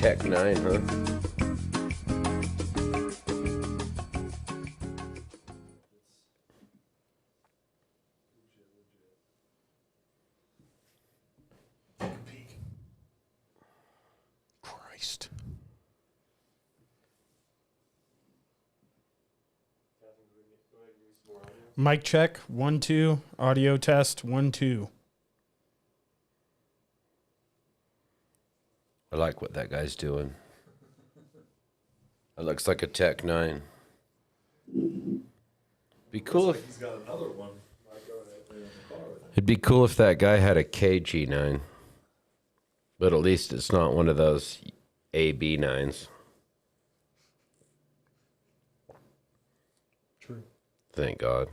Tech 9, huh? Christ. Mic check, 1, 2. Audio test, 1, 2. I like what that guy's doing. That looks like a Tech 9. Be cool if he's got another one. it'd be cool if that guy had a KG9. But at least it's not one of those AB9s. True. Thank God.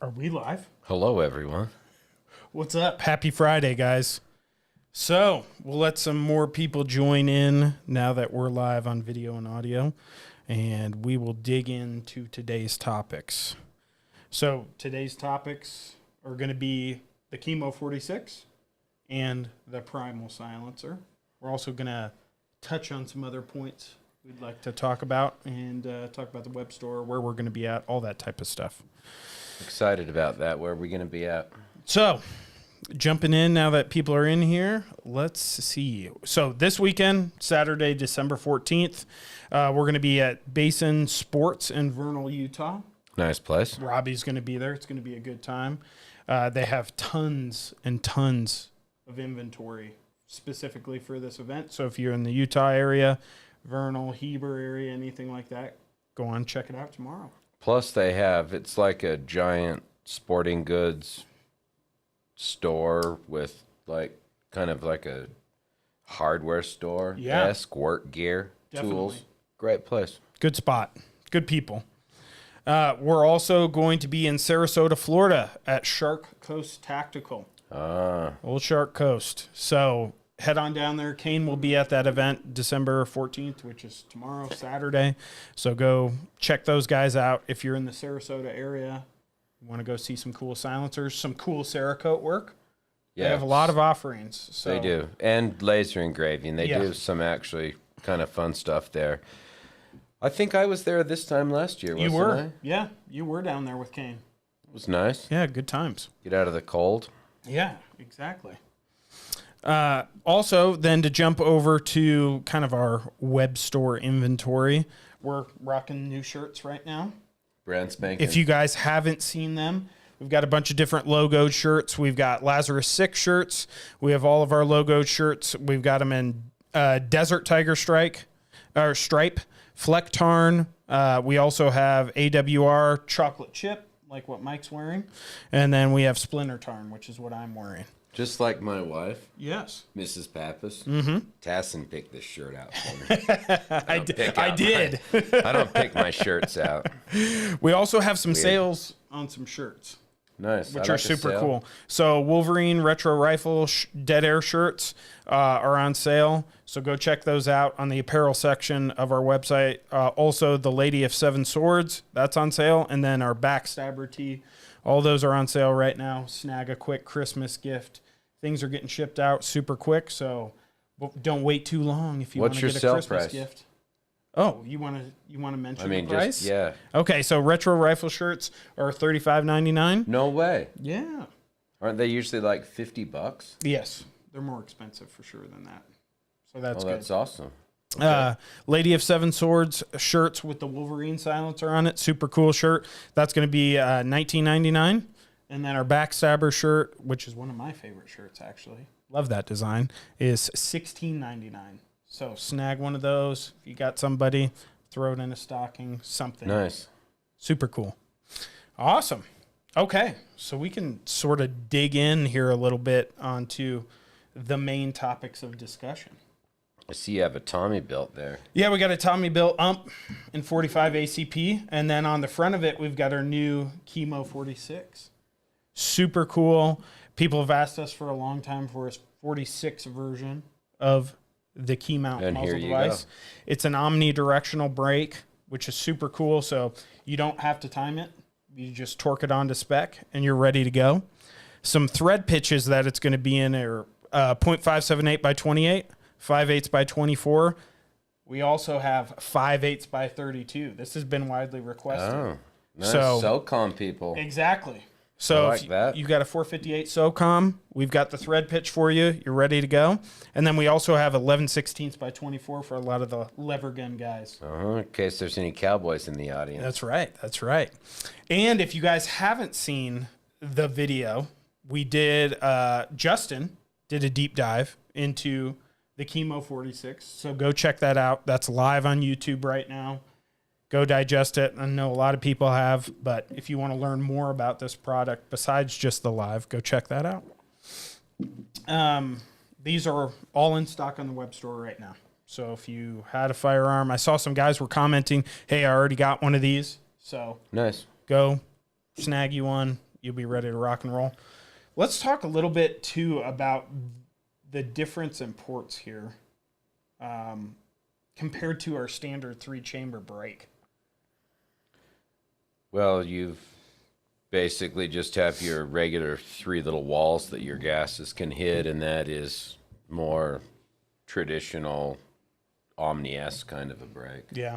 Are we live? Hello, everyone. What's up? Happy Friday, guys. So we'll let some more people join in now that we're live on video and audio, and we will dig into today's topics. So today's topics are going to be the KeyMo 46 and the Primal silencer. We're also going to touch on some other points we'd like to talk about and talk about the web store, where we're going to be at, all that type of stuff. Excited about that. Where are we going to be at? So, jumping in now that people are in here, let's see. So, this weekend, Saturday, December 14th, we're going to be at Basin Sports in Vernal, Utah. Nice place. Robbie's going to be there. It's going to be a good time. They have tons and tons of inventory specifically for this event. So, if you're in the Utah area, Vernal, Heber area, anything like that, go on, check it out tomorrow. Plus, it's like a giant sporting goods store with kind of like a hardware store. Yeah. Work gear, Definitely. tools. Great place. Good spot. Good people. We're also going to be in Sarasota, Florida at Shark Coast Tactical. Old Shark Coast. So head on down there. Kane will be at that event December 14th, which is tomorrow, Saturday. So go check those guys out. If you're in the Sarasota area, you want to go see some cool silencers, some cool Cerakote work. Yeah. They have a lot of offerings. So. They do. And laser engraving. They Yeah. do some actually kind of fun stuff there. I think I was there this time last year, wasn't You were. I? Yeah, you were down there with Kane. It was nice. Yeah, good times. Get out of the cold. Yeah, exactly. Also, then to jump over to kind of our web store inventory, we're rocking new shirts right now. Brand spanking. If you guys haven't seen them, we've got a bunch of different logoed shirts. We've got Lazarus 6 shirts. We have all of our logoed shirts. We've got them in Desert Tiger Stripe, Fleck Tarn. We also have AWR Chocolate Chip, like what Mike's wearing. And then we have Splinter Tarn, which is what I'm wearing. Just like my wife, Yes. Mrs. Pappas, Mm-hmm. Tasson picked this shirt out for me. I did. I don't pick my shirts out. We also have some sales on some shirts, Nice. which I are like a super sale. cool. So Wolverine Retro Rifle Dead Air shirts are on sale. So go check those out on the apparel section of our website. Also, the Lady of Seven Swords, that's on sale. And then our Backstabber tee. All those are on sale right now. Snag a quick Christmas gift. Things are getting shipped out super quick, so don't wait too long if you want What's to your get a sale Christmas price? gift. Oh, you want to mention the price? yeah. Okay, so retro rifle shirts are $35.99. No way. Yeah. Aren't they usually like $50? Yes, they're more expensive for sure than that. So that's Oh, good. that's awesome. Lady of Seven Swords shirts with the Wolverine silencer on it. Super cool shirt. That's going to be $19.99. And then our Backstabber shirt, which is one of my favorite shirts, actually. Love that design, is $16.99. So snag one of those. If you got somebody, throw it in a stocking, something. Nice. Super cool. Awesome. Okay, so we can sort of dig in here a little bit onto the main topics of discussion. I see you have a Tommy built there. Yeah, we got a Tommy built ump in 45 ACP, and then on the front of it, we've got our new KeyMo 46. Super cool. People have asked us for a long time for a 46 version of the key mount And muzzle here you device. go. It's an omnidirectional brake, which is super cool. So you don't have to time it. You just torque it onto spec, and you're ready to go. Some thread pitches that it's going to be in are 0.578 by 28, 5/8 by 24. We also have 5/8 by 32. This has been widely requested. Oh, nice. So- SOCOM people. Exactly. So I like if that. you've got a 458 SOCOM, we've got the thread pitch for you. You're ready to go. And then we also have 11/16 by 24 for a lot of the lever gun guys. In case there's any cowboys in the audience. That's right. That's right. And if you guys haven't seen the video, we did, Justin did a deep dive into the KeyMo 46. So go check that out. That's live on YouTube right now. Go digest it. I know a lot of people have, but if you want to learn more about this product besides just the live, go check that out. These are all in stock on the web store right now. So if you had a firearm, I saw some guys were commenting, hey, I already got one of these. So Nice. go snag you one. You'll be ready to rock and roll. Let's talk a little bit, too, about the difference in ports here compared to our standard 3-chamber brake. Well, you've basically just have your regular 3 little walls that your gases can hit, and that is more traditional Omni-esque kind of a brake. Yeah,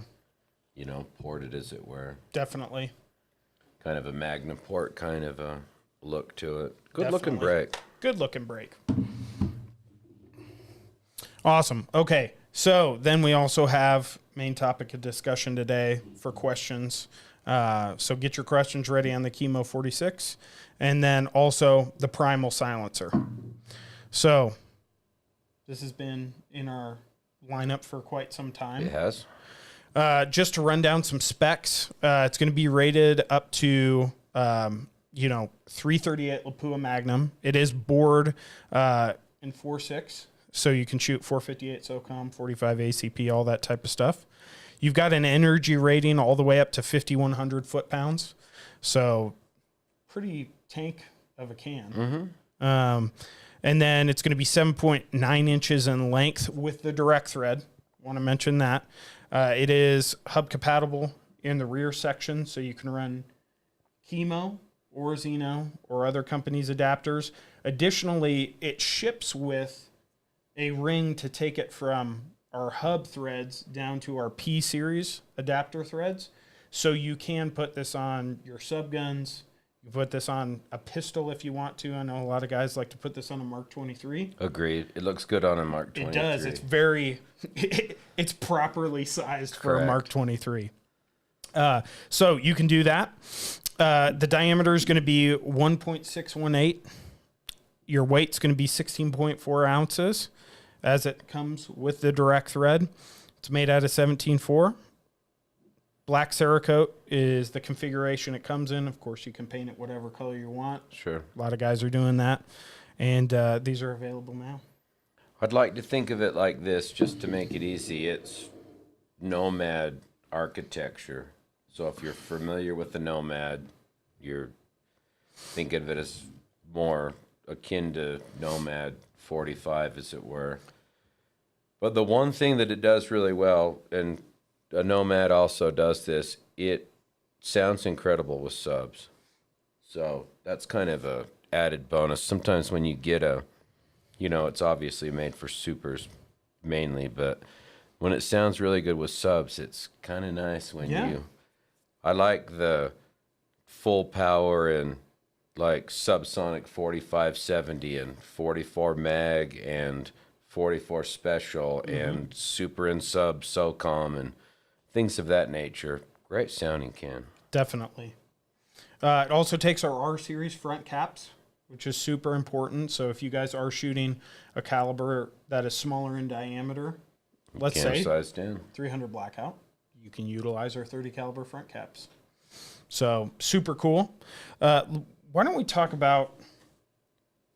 You know, ported as it were. definitely. Kind of a Magnum port kind of a look to it. Good looking Definitely. brake. Good looking brake. Awesome. Okay. So then we also have main topic of discussion today for questions. So get your questions ready on the KeyMo 46, and then also the Primal silencer. So this has been in our lineup for quite some time. It has. Just to run down some specs, it's going to be rated up to 338 Lapua Magnum. It is bored in 4.6, so you can shoot 458 SOCOM, 45 ACP, all that type of stuff. You've got an energy rating all the way up to 5,100 foot-pounds, so pretty tank of a can. Mm-hmm. And then it's going to be 7.9 inches in length with the direct thread. Want to mention that. It is hub compatible in the rear section, so you can run KeyMo or Xeno or other companies' adapters. Additionally, it ships with a ring to take it from our hub threads down to our P series adapter threads. So you can put this on your subguns. You put this on a pistol if you want to. I know a lot of guys like to put this on a Mark 23. Agreed. It looks good on a Mark 23. It does. It's very, it's properly sized for a Mark 23. So you can do that. The diameter is going to be 1.618. Your weight's going to be 16.4 ounces as it comes with the direct thread. It's made out of 17.4. Black Cerakote is the configuration it comes in. Of course, you can paint it whatever color you want. Sure. A lot of guys are doing that. And these are available now. I'd like to think of it like this, just to make it easy. It's Nomad architecture. So if you're familiar with the Nomad, you're thinking of it as more akin to Nomad 45, as it were. But the one thing that it does really well, and a Nomad also does this, it sounds incredible with subs. So that's kind of a added bonus. Sometimes when you get it's obviously made for supers mainly, but when it sounds really good with subs, it's kind of nice when I like the full power and like subsonic 4570 and 44 mag and 44 special and super and sub SOCOM and things of that nature. Great sounding can. Definitely. It also takes our R series front caps, which is super important. So if you guys are shooting a caliber that is smaller in diameter, let's say sized in 300 blackout, you can utilize our 30 caliber front caps. So super cool. Why don't we talk about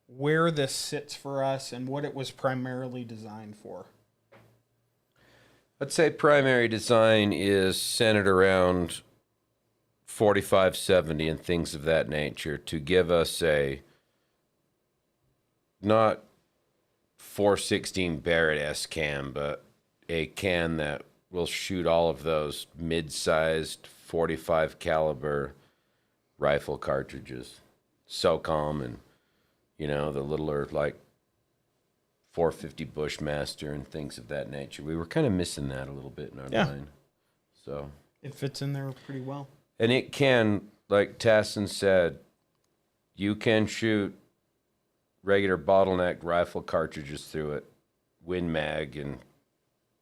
where this sits for us and what it was primarily designed for? I'd say primary design is centered around 4570 and things of that nature to give us a not 416 Barrett S can, but a can that will shoot all of those mid-sized 45 caliber rifle cartridges, SOCOM, and the littler like 450 Bushmaster and things of that nature. We were kind of missing that a little bit in our line. So it fits in there pretty well. And it can, like Tasson said, you can shoot regular bottleneck rifle cartridges through it, Win Mag and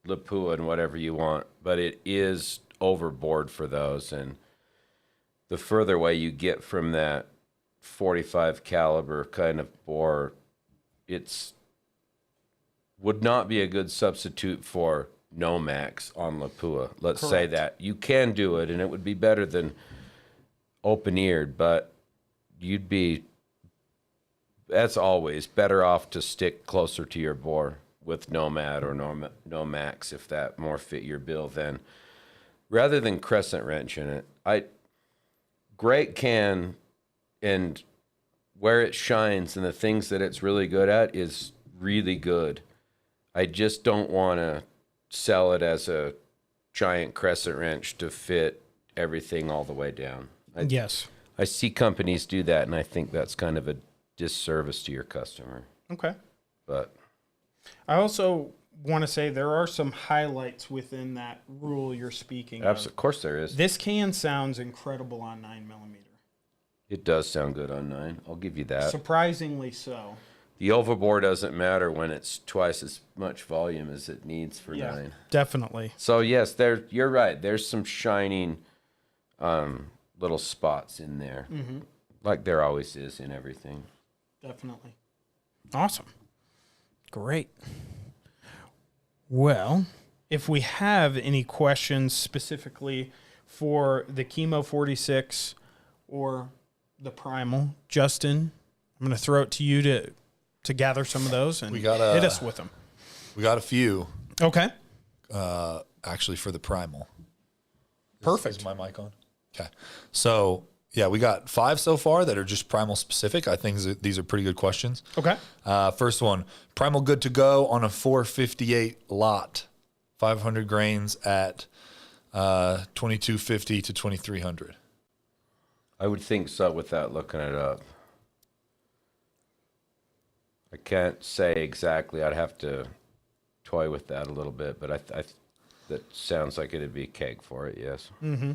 Lapua and whatever you want, but it is overboard for those. And the further away you get from that 45 caliber kind of bore, would not be a good substitute for Nomax on Lapua. Let's say that. You can do it, and it would be better than open-eared, but you'd be, as always, better off to stick closer to your bore with Nomad or Nomax if that more fit your bill then, rather than crescent wrench in it. Great can, and where it shines and the things that it's really good at is really good. I just don't want to sell it as a giant crescent wrench to fit everything all the way down. Yes. I see companies do that, and I think that's kind of a disservice to your customer. Okay. But I also want to say there are some highlights within that rule you're speaking of course there is. This can sounds incredible on 9mm. It does sound good on 9. I'll give you that. Surprisingly so. The overbore doesn't matter when it's twice as much volume as it needs for 9. Definitely. So yes, you're right. There's some shining little spots in there, like there always is in everything. Definitely. Awesome. Great. Well, if we have any questions specifically for the KeyMo 46 or the Primal, Justin, I'm going to throw it to you to gather some of those and hit us with them. We got a few. Okay. Actually, for the Primal. Perfect. Is my mic on? Okay. So, yeah, we got 5 so far that are just Primal specific. I think these are pretty good questions. Okay. First one, Primal good to go on a 458 lot, 500 grains at 2250 to 2300. I would think so without looking it up. I can't say exactly. I'd have to toy with that a little bit, but I that sounds like it'd be a keg for it, yes. Mm-hmm.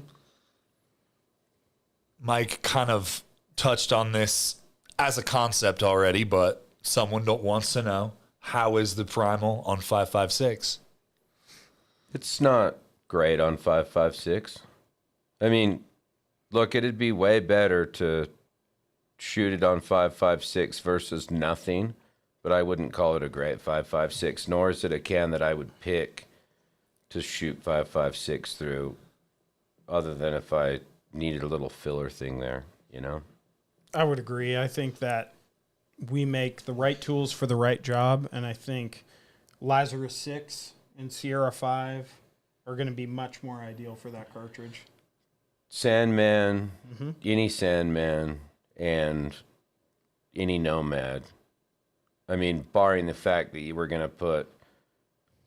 Mike kind of touched on this as a concept already, but someone wants to know, how is the Primal on 556? It's not great on 556. I mean, look, it'd be way better to shoot it on 556 versus nothing, but I wouldn't call it a great 556, nor is it a can that I would pick to shoot 556 through, other than if I needed a little filler thing there, you know? I would agree. I think that we make the right tools for the right job, and I think Lazarus 6 and Sierra 5 are going to be much more ideal for that cartridge. Sandman, any Sandman, and any Nomad. I mean, barring the fact that you were going to put,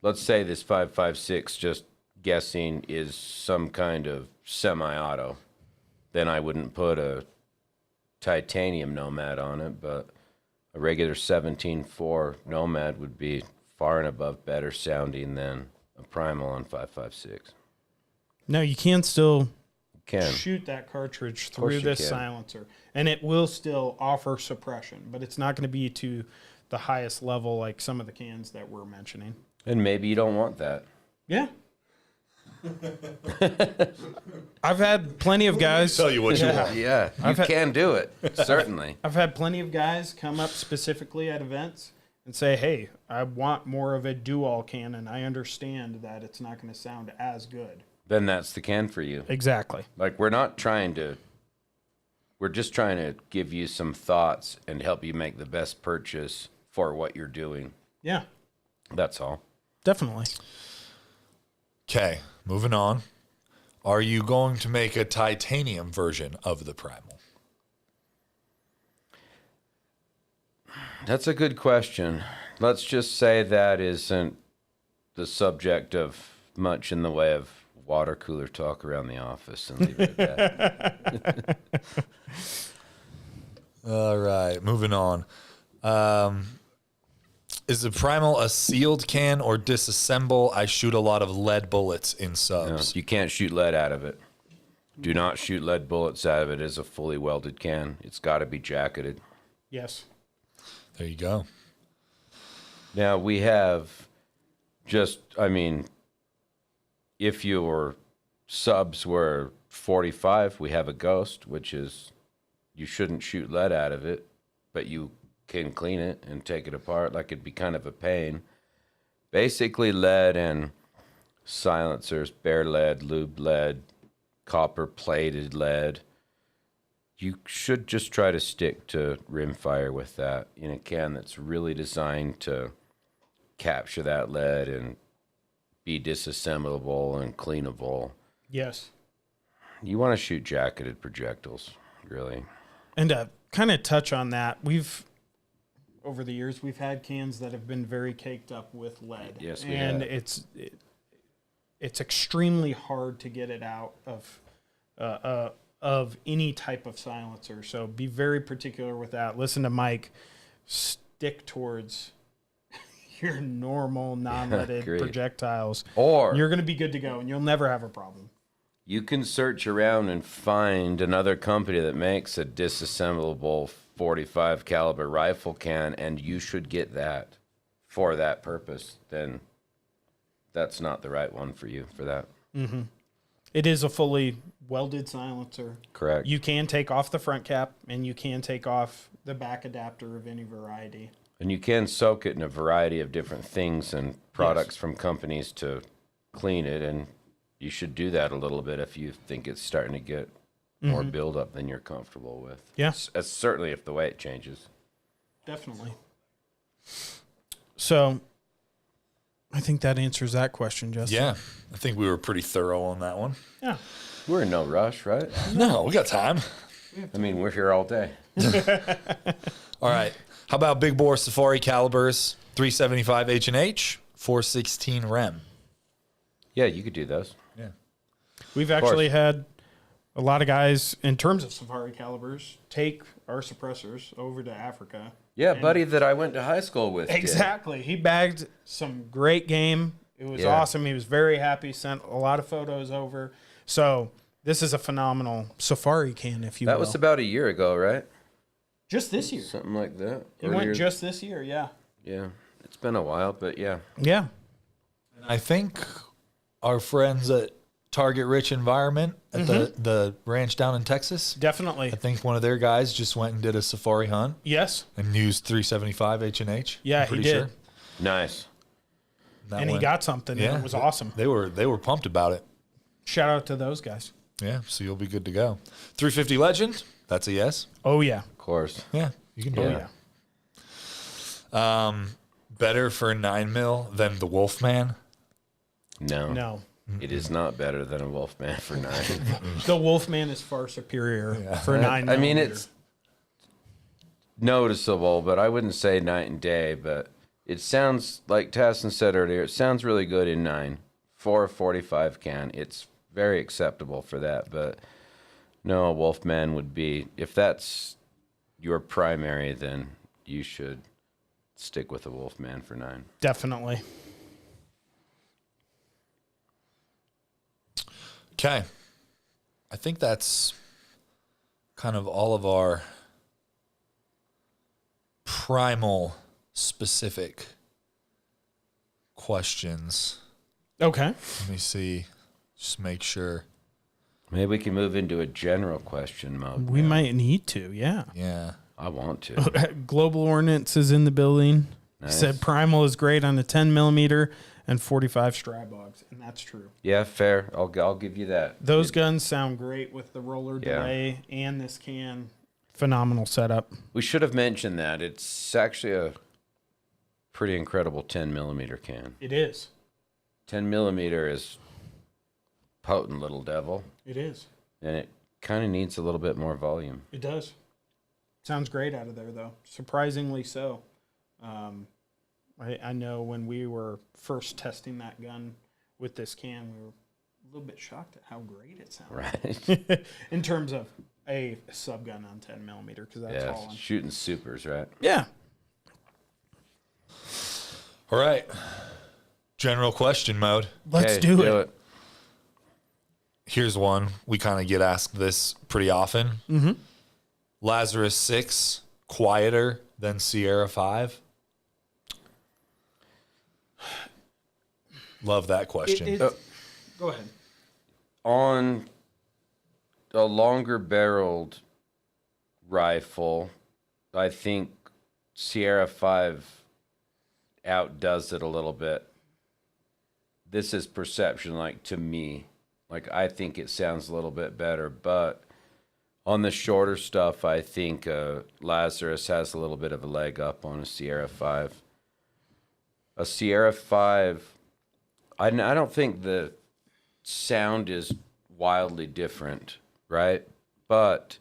let's say this 556, just guessing, is some kind of semi-auto, then I wouldn't put a titanium Nomad on it, but a regular 17.4 Nomad would be far and above better sounding than a Primal on 556. No, you can still Can. shoot that cartridge course through you this can. silencer, and it will still offer suppression, but it's not going to be to the highest level like some of the cans that we're mentioning. And maybe you don't want that. Yeah. I've had plenty of guys Tell you what you want. Yeah, you can do it, certainly. I've had plenty of guys come up specifically at events and say, hey, I want more of a dual can, and I understand that it's not going to sound as good. Then that's the can for you. Exactly. Like, we're just trying to give you some thoughts and help you make the best purchase for what you're doing. Yeah, That's all. definitely. Okay, moving on. Are you going to make a titanium version of the Primal? That's a good question. Let's just say that isn't the subject of much in the way of water cooler talk around the office, and leave it at that. All right, moving on. Is the Primal a sealed can or disassemble? I shoot a lot of lead bullets in No, subs. you can't shoot lead out of it. Do not shoot lead bullets out of it as a fully welded can. It's got to be jacketed. Yes. There you go. Now, we have just, I mean, if your subs were 45, we have a Ghost, which is, you shouldn't shoot lead out of it, but you can clean it and take it apart. Like, it'd be kind of a pain. Basically, lead and silencers, bare lead, lube lead, copper plated lead. You should just try to stick to rimfire with that in a can that's really designed to capture that lead and be disassemblable and cleanable. Yes. You want to shoot jacketed projectiles, really. And to kind of touch on that, over the years, we've had cans that have been very caked up with lead. Yes, we and have. it's extremely hard to get it out of of any type of silencer. So be very particular with that. Listen to Mike. Stick towards your normal non-leaded Agreed. projectiles. Or You're going to be good to go, and you'll never have a problem. you can search around and find another company that makes a disassemblable 45 caliber rifle can, and you should get that for that purpose. Then that's not the right one for you for that. It is a fully welded silencer. Correct. You can take off the front cap, and you can take off the back adapter of any variety. And you can soak it in a variety of different things and products from companies to clean it, and you should do that a little bit if you think it's starting to get more buildup than you're comfortable with. Yeah. Certainly if the weight changes. Definitely. So I think that answers that question, Justin. Yeah, I think we were pretty thorough on that one. Yeah. We're in no rush, right? No, we got time. I mean, we're here all day. All right. How about big bore safari calibers, 375 H&H, 416 rem? Yeah, you could do those. Yeah. We've actually had a lot of guys, in terms of safari calibers, take our suppressors over to Africa. Yeah, buddy that I went to high school with. did. Exactly. He bagged some great game. It was Yeah. awesome. He was very happy, sent a lot of photos over. So this is a phenomenal safari can, if you will. That was about a year ago, right? just this year. Something like that. It went just this year, yeah. Yeah, it's been a while, but yeah. Yeah. I think our friends at Target Rich Environment at the ranch down in Texas, Definitely. I think one of their guys just went and did a safari hunt Yes. and used 375 H&H. Yeah, I'm pretty he did. Sure. Nice. That And he went- got something. Yeah. yeah, It was awesome. They were pumped about it. Shout out to those guys. Yeah, so you'll be good to go. 350 Legend, that's a yes. Oh, yeah. Of course. Yeah, you can do Oh, it. yeah. Better for 9mm than the Wolfman. No. No. It is not better than a Wolfman for 9. The Wolfman is far superior for 9 I mean, millimeter. it's noticeable, but I wouldn't say night and day. But it sounds, like Tasson said earlier, it sounds really good in 9. For a 45 can, it's very acceptable for that. But no, a Wolfman would be, if that's your primary, then you should stick with a Wolfman for 9. Definitely. Okay. I think that's kind of all of our Primal specific questions. Okay. Let me see. Just make sure. Maybe we can move into a general question mode. We might need to, yeah. Yeah. I want to. Global Ordnance is in the building. Nice. Said Primal is great on the 10 millimeter and 45 Strybogs, and that's true. Yeah, fair. I'll give you that. Those guns sound great with the roller Yeah. delay and this can. Phenomenal setup. We should have mentioned that. It's actually a pretty incredible 10 millimeter can. It is. 10 millimeter is potent little devil, It is. and it kind of needs a little bit more volume. It does. Sounds great out of there, though. Surprisingly so. I know when we were first testing that gun with this can, we were a little bit shocked at how great it sounded. Right. In terms of a sub gun on 10 millimeter, because that's Yeah, all. shooting supers, right? Yeah. All right. General question mode. Let's Okay, do it. Here's one. We kind of get asked this pretty often. Mm-hmm. Lazarus 6, quieter than Sierra 5? Love that question. Go ahead. On a longer barreled rifle, I think Sierra 5 outdoes it a little bit. This is perception, like, to me. Like, I think it sounds a little bit better, but on the shorter stuff, I think Lazarus has a little bit of a leg up on a Sierra 5. A Sierra 5, I don't think the sound is wildly different, right? But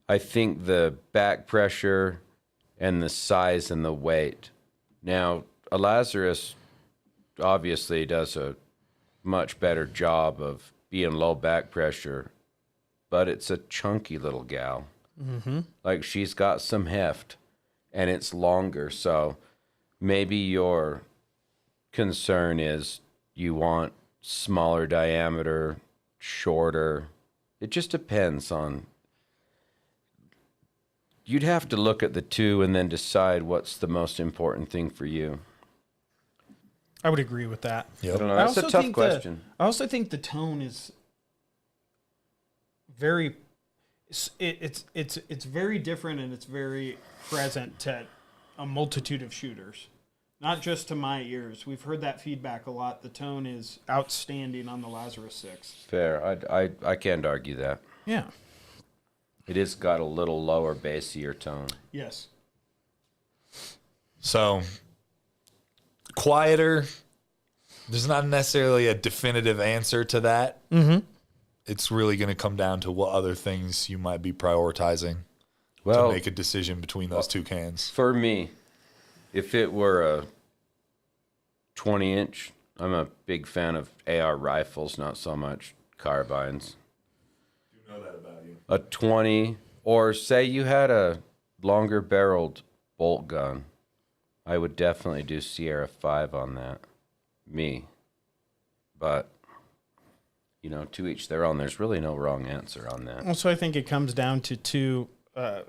I think the back pressure and the size and the weight. Now, a Lazarus obviously does a much better job of being low back pressure, but it's a chunky little gal. Mm-hmm. Like she's got some heft and it's longer. So maybe your concern is you want smaller diameter, shorter. It just depends on. You'd have to look at the two and then decide what's the most important thing for you. I would agree with that. I don't know. That's a tough question. I also think the tone is very. It's very different and it's very present to a multitude of shooters, not just to my ears. We've heard that feedback a lot. The tone is outstanding on the Lazarus 6. Fair. I can't argue that. Yeah. It has got a little lower bassier tone. Yes. So, quieter. There's not necessarily a definitive answer to that. Mm-hmm. It's really going to come down to what other things you might be prioritizing Well, to make a decision between those two cans. for me, if it were a 20-inch, I'm a big fan of AR rifles, not so much carbines. You know that about you. A 20, or say you had a longer barreled bolt gun, I would definitely do Sierra 5 on that. Me. But, you know, to each their own. There's really no wrong answer on that. Also, I think it comes down to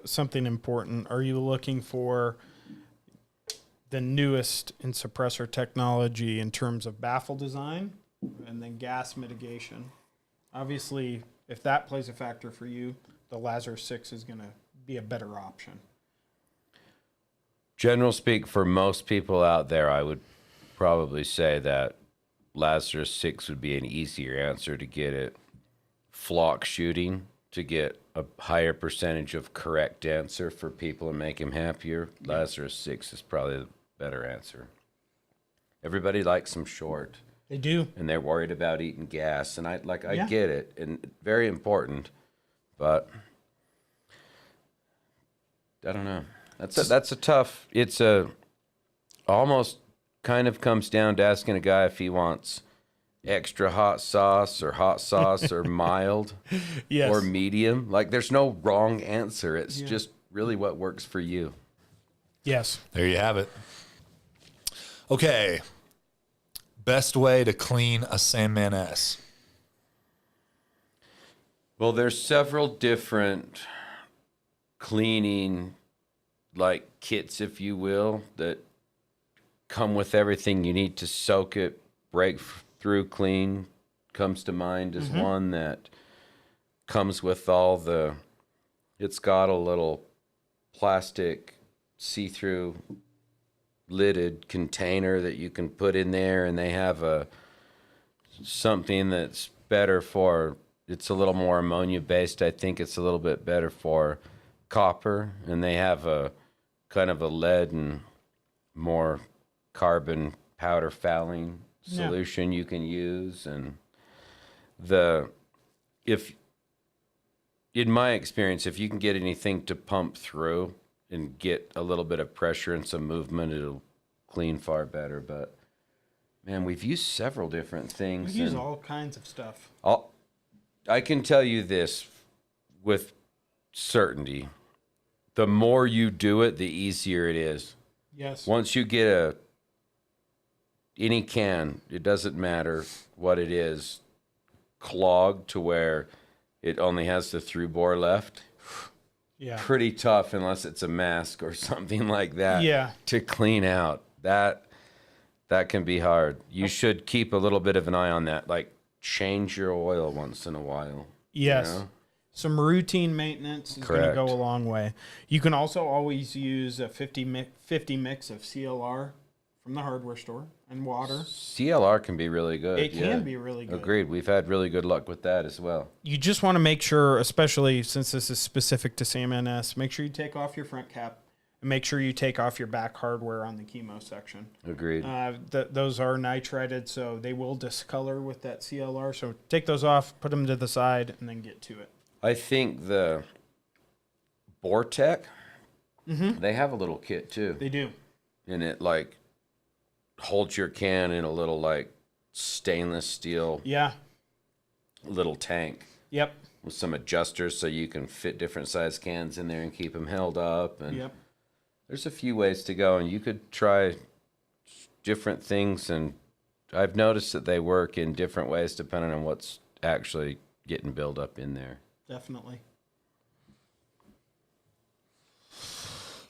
something important. Are you looking for the newest in suppressor technology in terms of baffle design and then gas mitigation? Obviously, if that plays a factor for you, the Lazarus 6 is going to be a better option. General speak, for most people out there, I would probably say that Lazarus 6 would be an easier answer to get it flock shooting, to get a higher percentage of correct answer for people and make them happier. Lazarus 6 is probably the better answer. Everybody likes them short. They do. And they're worried about eating gas, and I Yeah. get it, and very important, but I don't know. That's a tough. It's a almost kind of comes down to asking a guy if he wants extra hot sauce or mild Yes. or medium. Like there's no wrong answer. It's just really what works for you. Yes. There you have it. Okay. Best way to clean a Sandman S. Well, there's several different cleaning like kits, if you will, that come with everything you need to soak it, break through clean. Comes to mind as one that comes with all the, it's got a little plastic see-through lidded container that you can put in there, and they have something that's better for, it's a little more ammonia based. I think it's a little bit better for copper, and they have a kind of a lead and more carbon powder fouling solution you can use. And if in my experience, if you can get anything to pump through and get a little bit of pressure and some movement, it'll clean far better. But man, we've used several different things. We use all kinds of stuff. I can tell you this with certainty. The more you do it, the easier it is. Yes. Once you get any can, it doesn't matter what it is, clogged to where it only has the through bore left. Yeah. Pretty tough unless it's a mask or something like that. Yeah. To clean out. That can be hard. You should keep a little bit of an eye on that. Like change your oil once in a while. Yes. You know? Some routine maintenance is going to Correct. go a long way. You can also always use a 50 mix of CLR from the hardware store and water. CLR can be really good. It can be really good. Agreed. We've had really good luck with that as well. You just want to make sure, especially since this is specific to Sandman S, make sure you take off your front cap and make sure you take off your back hardware on the KeyMo section. Agreed. Those are nitrided, so they will discolor with that CLR. So take those off, put them to the side, and then get to it. I think the Bortec, they have a little kit too. They do. And it like holds your can in a little like stainless steel Yeah. little tank. Yep. with some adjusters so you can fit different size cans in there and keep them held up. And Yep. there's a few ways to go, and you could try different things, and I've noticed that they work in different ways depending on what's actually getting built up in there. Definitely.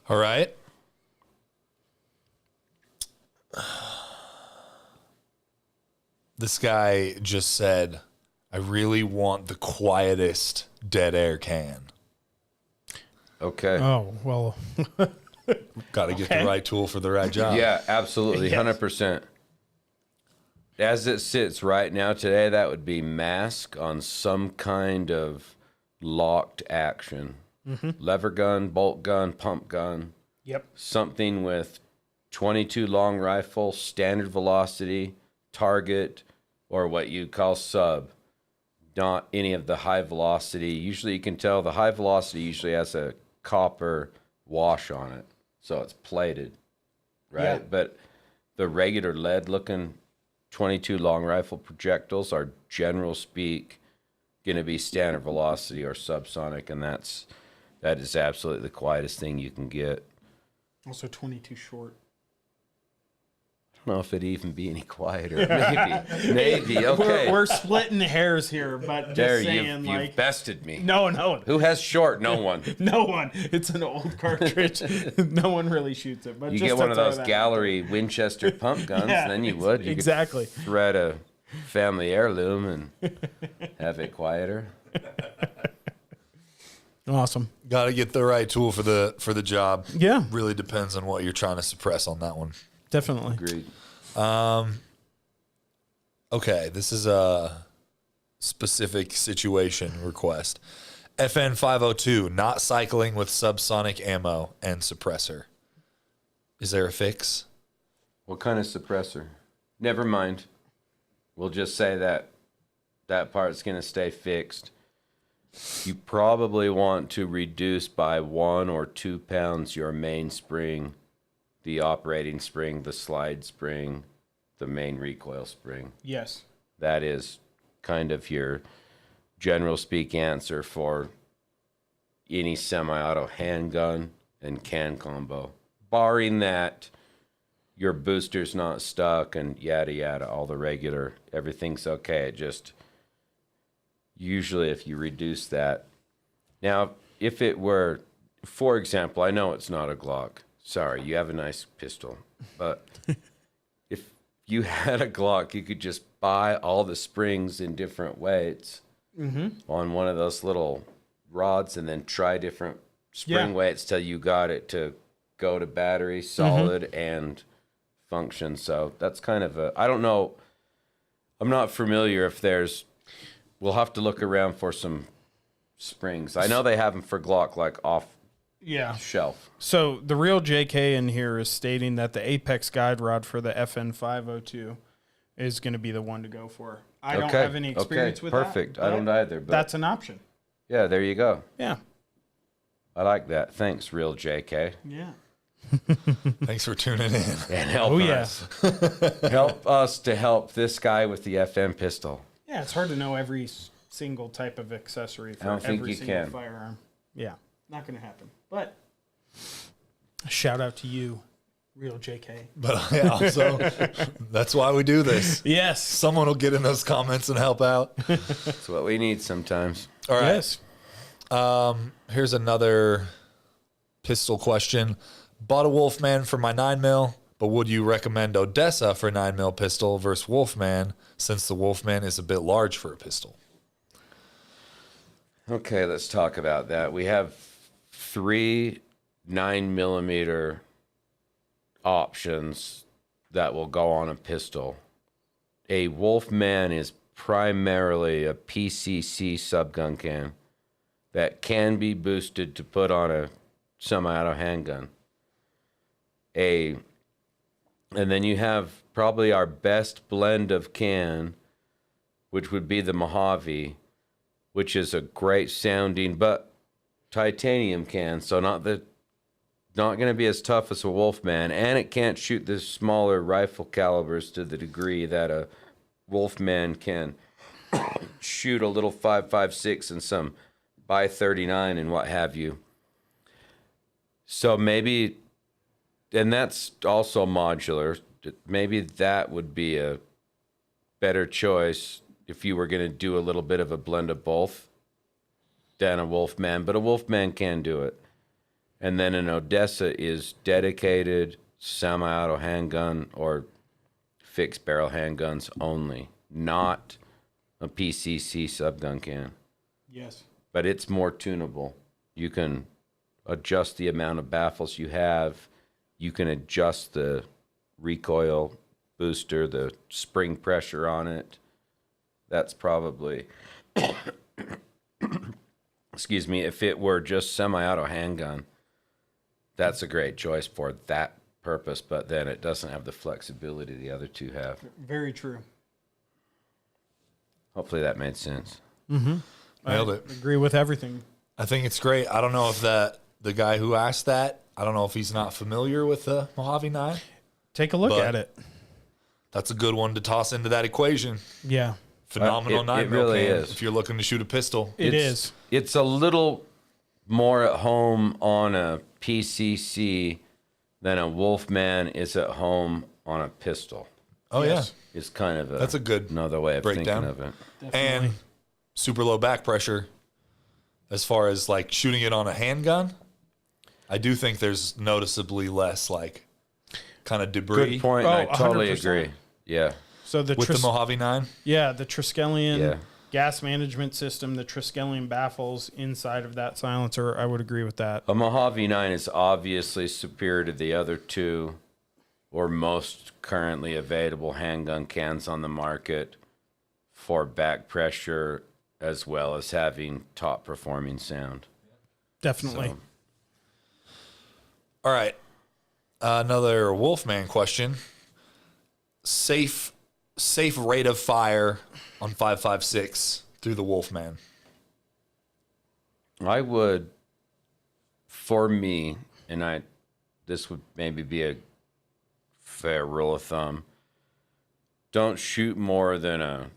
All right. This guy just said, I really want the quietest dead air can. Okay. Oh, well. Got to get the Okay. right tool for the right job. Yeah, absolutely. Yes. 100%. As it sits right now today, that would be mask on some kind of locked action. Lever gun, bolt gun, pump gun, Yep. something with 22 long rifle, standard velocity, target, or what you call sub. Not any of the high velocity. Usually you can tell the high velocity usually has a copper wash on it. So it's plated, right? Yeah. But the regular lead looking 22 long rifle projectiles are general speak going to be standard velocity or subsonic, and that is absolutely the quietest thing you can get. Also 22 short. I don't know if it'd even be any quieter. Maybe. Okay. We're splitting hairs here, but just There, saying, you've bested me. no, Who has short? No one. no one. It's an old cartridge. No one really shoots it. But You just get to one of throw those that- gallery Winchester pump guns, Yeah, then you would. You exactly. could thread a family heirloom and have it quieter. Awesome. Got to get the right tool for the job. Yeah, Really depends on what you're trying to suppress on that one. definitely. Agreed. Okay, this is a specific situation request. FN 502, not cycling with subsonic ammo and suppressor. Is there a fix? What kind of suppressor? Never mind. We'll just say that part's going to stay fixed. You probably want to reduce by 1 or 2 pounds your main spring, the operating spring, the slide spring, the main recoil spring. Yes. That is kind of your general speak answer for any semi-auto handgun and can combo. Barring that, your booster's not stuck and yada yada, all the regular, everything's okay. It just, usually if you reduce that. Now, if it were, for example, I know it's not a Glock. Sorry, you have a nice pistol. But if you had a Glock, you could just buy all the springs in different weights on one of those little rods and then try different spring Yeah. weights till you got it to go to battery, solid, and function. So that's kind of a, I don't know, I'm not familiar if there's, we'll have to look around for some springs. I know they have them for Glock, like off Yeah. shelf. So the real JK in here is stating that the Apex guide rod for the FN 502 is going to be the one to go for. I don't have any experience with perfect. that. I don't either, but That's an option. yeah, there you go. Yeah. I like that. Thanks, real JK. Yeah. Thanks for tuning in. And help Oh, yeah. us. Help us to help this guy with the FM pistol. Yeah, it's hard to know every single type of accessory for don't think every you single can. firearm. Yeah, not going to happen. But shout out to you, real JK. But I also, that's why we do this. Yes. Someone will get in those comments and help out. That's what we need sometimes. All right. Yes. Here's another pistol question. Bought a Wolfman for my 9mm, but would you recommend Odessa for 9mm pistol versus Wolfman, since the Wolfman is a bit large for a pistol? Okay, let's talk about that. We have 3 9mm options that will go on a pistol. A Wolfman is primarily a PCC subgun can that can be boosted to put on a semi-auto handgun. And then you have probably our best blend of can, which would be the Mojave, which is a great sounding but titanium can, so not going to be as tough as a Wolfman, and it can't shoot the smaller rifle calibers to the degree that a Wolfman can. shoot a little 5.56 and some by 39 and what have you. So maybe, and that's also modular. Maybe that would be a better choice if you were going to do a little bit of a blend of both than a Wolfman, but a Wolfman can do it. And then an Odessa is dedicated semi-auto handgun or fixed barrel handguns only, not a PCC subgun can. Yes. But it's more tunable. You can adjust the amount of baffles you have. You can adjust the recoil booster, the spring pressure on it. That's probably, excuse me, if it were just semi-auto handgun, that's a great choice for that purpose, but then it doesn't have the flexibility the other two have. Very true. Hopefully that made sense. Nailed it. Agree with everything. I think it's great. I don't know if the guy who asked that, I don't know if he's not familiar with the Mojave 9. Take a look But- at it. That's a good one to toss into that equation. Yeah, Phenomenal It 9mm really can is. if you're looking to shoot a pistol. it is. It's a little more at home on a PCC than a Wolfman is at home on a pistol. Oh, Yes. It's kind of That's a good another way of breakdown. thinking of it. yeah. Definitely. And super low back pressure. As far as like shooting it on a handgun, I do think there's noticeably less like kind of debris Good point. Oh, I totally 100%. agree. Yeah. So the with the Mojave 9. the Triskelion Yeah. gas management system, the Triskelion baffles inside of that silencer, I would agree with that. A Mojave 9 is obviously superior to the other two or most currently available handgun cans on the market for back pressure as well as having top performing sound. Definitely. So, All right. Another Wolfman question. Safe rate of fire on 5.56 through the Wolfman. I would, for me, and this would maybe be a fair rule of thumb, don't shoot more than a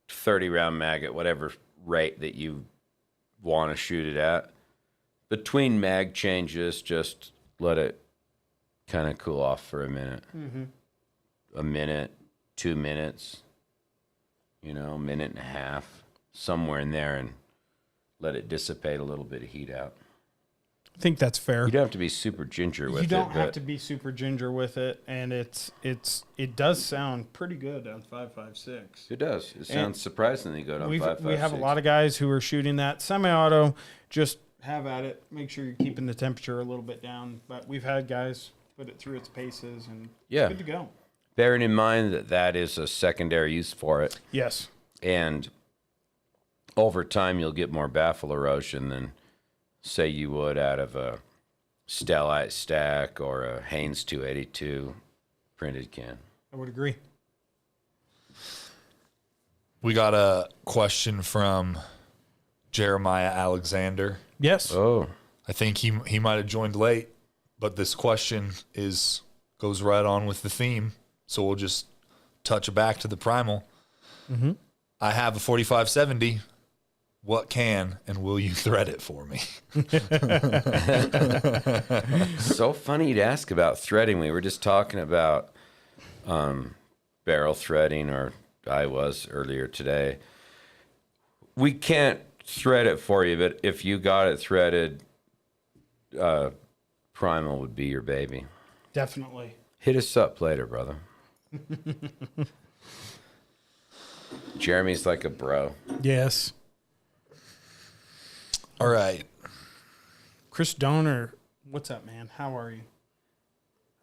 30 round mag at whatever rate that you want to shoot it at. Between mag changes, just let it kind of cool off for a minute. A minute, 2 minutes, a minute and a half, somewhere in there, and let it dissipate a little bit of heat out. I think that's fair. You don't have to be super ginger with it. You don't have but to be super ginger with it, and it does sound pretty good on 5.56. It does. It sounds surprisingly good on 5.56. We have a lot of guys who are shooting that semi-auto. Just have at it. Make sure you're keeping the temperature a little bit down. But we've had guys put it through its paces and Yeah. good to go. Bearing in mind that that is a secondary use for it, Yes. and over time you'll get more baffle erosion than, say, you would out of a Stellite stack or a Haynes 282 printed can. I would agree. We got a question from Jeremiah Alexander. Yes. Oh, I think he might have joined late, but this question goes right on with the theme. So we'll just touch back to the Primal. I have a 4570. What can and will you thread it for me? so funny to ask about threading. We were just talking about barrel threading, or I was earlier today. We can't thread it for you, but if you got it threaded, Primal would be your baby. Definitely. Hit us up later, brother. Jeremy's like a bro. Yes. All right. Chris Donner, what's up, man? How are you?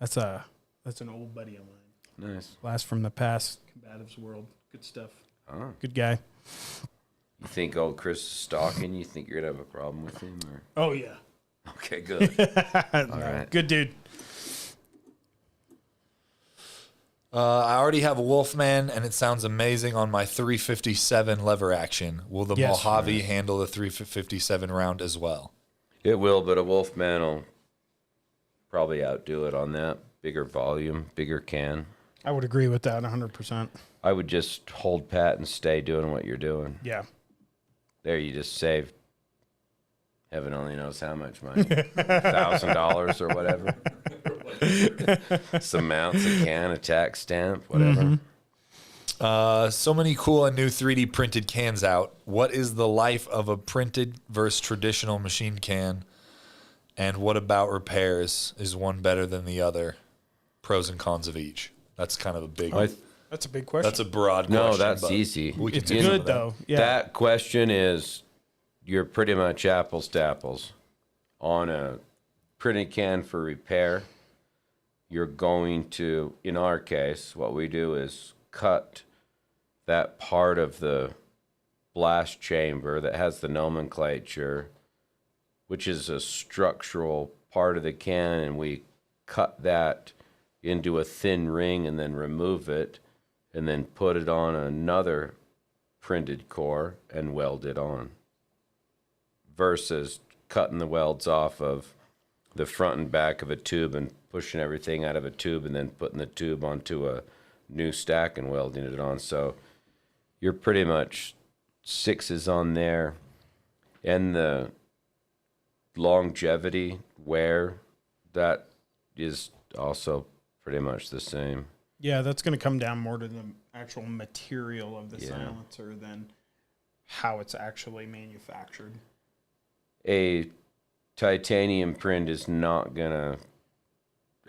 That's an old buddy of mine. Nice. Blast from the past, combatives world. Good stuff. Oh. Good guy. You think old Chris is stalking? You think you're gonna have a problem with him? Or Oh yeah. okay, good. All right. Good dude. I already have a Wolfman, and it sounds amazing on my 357 lever action. Will the Yes. Mojave handle the 357 round as well? It will, but a Wolfman will probably outdo it on that. Bigger volume, bigger can. I would agree with that 100%. I would just hold pat and stay doing what you're doing. Yeah. There, you just saved heaven only knows how much money. $1,000 or whatever. Some mounts, a can, a tax stamp, whatever. So many cool and new 3D printed cans out. What is the life of a printed versus traditional machine can? And what about repairs? Is one better than the other? Pros and cons of each. That's kind of a big. That's a big question. That's a broad question. No, that's but easy. we can It's do good that. though. Yeah. That question is, you're pretty much apples to apples. On a printed can for repair, you're going to, in our case, what we do is cut that part of the blast chamber that has the nomenclature, which is a structural part of the can, and we cut that into a thin ring and then remove it and then put it on another printed core and weld it on, versus cutting the welds off of the front and back of a tube and pushing everything out of a tube and then putting the tube onto a new stack and welding it on. So you're pretty much sixes on there. And the longevity wear, that is also pretty much the same. Yeah, that's going to come down more to the actual material of the Yeah. silencer than how it's actually manufactured. A titanium print is not going to